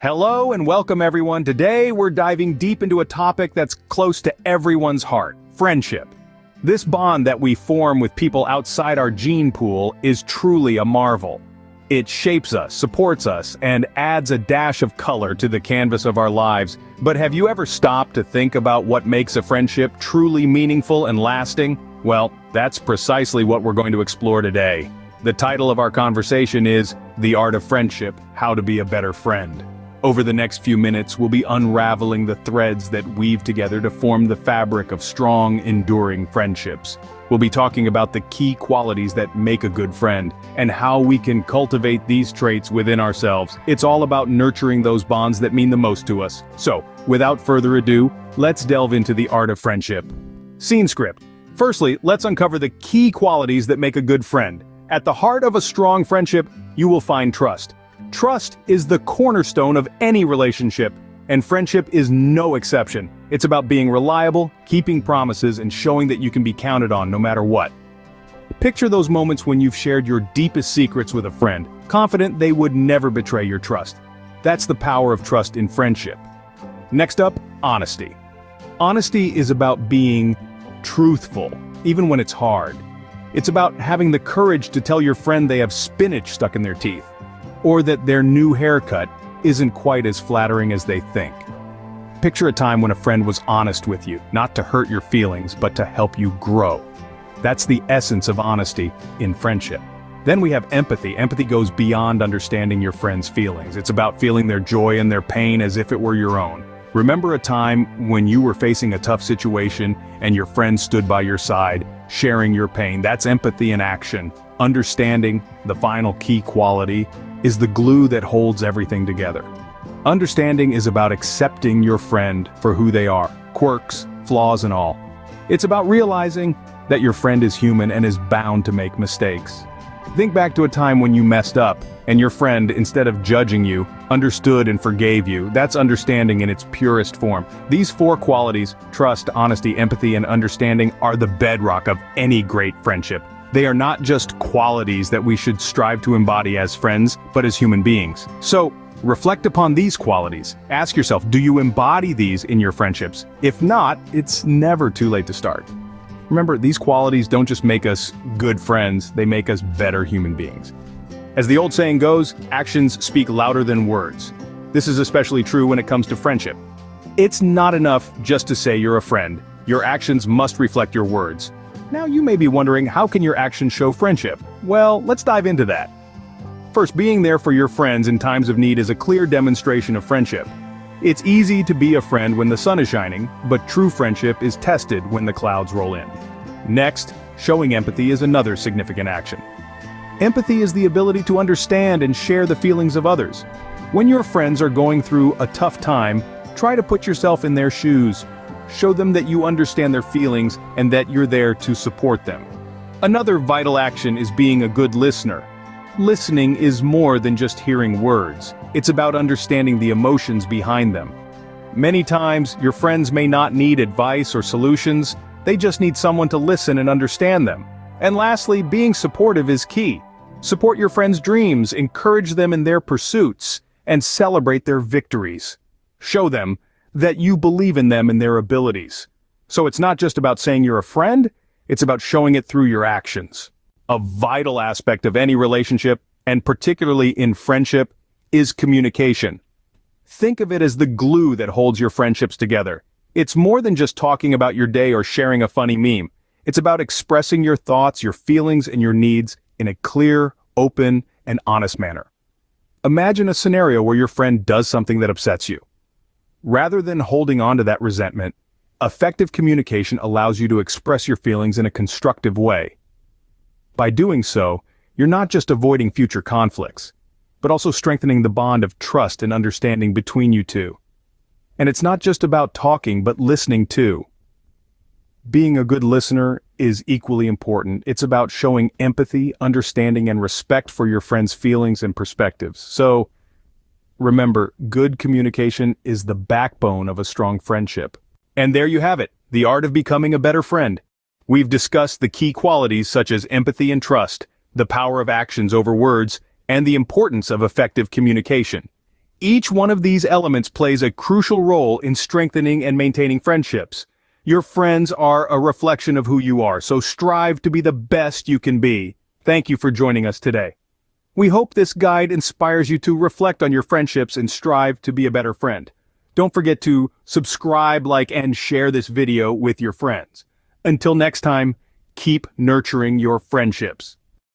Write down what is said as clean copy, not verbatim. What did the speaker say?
Hello and welcome everyone. Today we're diving deep into a topic that's close to everyone's heart: friendship. This bond that we form with people outside our gene pool is truly a marvel. It shapes us, supports us, and adds a dash of color to the canvas of our lives. But have you ever stopped to think about what makes a friendship truly meaningful and lasting? Well, that's precisely what we're going to explore today. The title of our conversation is The Art of Friendship: How to Be a Better Friend. Over the next few minutes, we'll be unraveling the threads that weave together to form the fabric of strong, enduring friendships. We'll be talking about the key qualities that make a good friend, and how we can cultivate these traits within ourselves. It's all about nurturing those bonds that mean the most to us. So, without further ado, let's delve into the art of friendship. Scene script. Firstly, let's uncover the key qualities that make a good friend. At the heart of a strong friendship, you will find trust. Trust is the cornerstone of any relationship, and friendship is no exception. It's about being reliable, keeping promises, and showing that you can be counted on no matter what. Picture those moments when you've shared your deepest secrets with a friend, confident they would never betray your trust. That's the power of trust in friendship. Next up, honesty. Honesty is about being truthful, even when it's hard. It's about having the courage to tell your friend they have spinach stuck in their teeth, or that their new haircut isn't quite as flattering as they think. Picture a time when a friend was honest with you, not to hurt your feelings, but to help you grow. That's the essence of honesty in friendship. Then we have empathy. Empathy goes beyond understanding your friend's feelings. It's about feeling their joy and their pain as if it were your own. Remember a time when you were facing a tough situation and your friend stood by your side, sharing your pain. That's empathy in action. Understanding, the final key quality, is the glue that holds everything together. Understanding is about accepting your friend for who they are, quirks, flaws and all. It's about realizing that your friend is human and is bound to make mistakes. Think back to a time when you messed up, and your friend, instead of judging you, understood and forgave you. That's understanding in its purest form. These four qualities, trust, honesty, empathy, and understanding, are the bedrock of any great friendship. They are not just qualities that we should strive to embody as friends, but as human beings. So, reflect upon these qualities. Ask yourself, do you embody these in your friendships? If not, it's never too late to start. Remember, these qualities don't just make us good friends, they make us better human beings. As the old saying goes, actions speak louder than words. This is especially true when it comes to friendship. It's not enough just to say you're a friend. Your actions must reflect your words. Now you may be wondering, how can your actions show friendship? Well, let's dive into that. First, being there for your friends in times of need is a clear demonstration of friendship. It's easy to be a friend when the sun is shining, but true friendship is tested when the clouds roll in. Next, showing empathy is another significant action. Empathy is the ability to understand and share the feelings of others. When your friends are going through a tough time, try to put yourself in their shoes. Show them that you understand their feelings and that you're there to support them. Another vital action is being a good listener. Listening is more than just hearing words. It's about understanding the emotions behind them. Many times, your friends may not need advice or solutions, they just need someone to listen and understand them. And lastly, being supportive is key. Support your friends' dreams, encourage them in their pursuits, and celebrate their victories. Show them that you believe in them and their abilities. So it's not just about saying you're a friend, it's about showing it through your actions. A vital aspect of any relationship, and particularly in friendship, is communication. Think of it as the glue that holds your friendships together. It's more than just talking about your day or sharing a funny meme. It's about expressing your thoughts, your feelings, and your needs in a clear, open, and honest manner. Imagine a scenario where your friend does something that upsets you. Rather than holding on to that resentment, effective communication allows you to express your feelings in a constructive way. By doing so, you're not just avoiding future conflicts, but also strengthening the bond of trust and understanding between you two. And it's not just about talking, but listening too. Being a good listener is equally important. It's about showing empathy, understanding, and respect for your friend's feelings and perspectives. So, remember, good communication is the backbone of a strong friendship. And there you have it, the art of becoming a better friend. We've discussed the key qualities such as empathy and trust, the power of actions over words, and the importance of effective communication. Each one of these elements plays a crucial role in strengthening and maintaining friendships. Your friends are a reflection of who you are, so strive to be the best you can be. Thank you for joining us today. We hope this guide inspires you to reflect on your friendships and strive to be a better friend. Don't forget to subscribe, like, and share this video with your friends. Until next time, keep nurturing your friendships.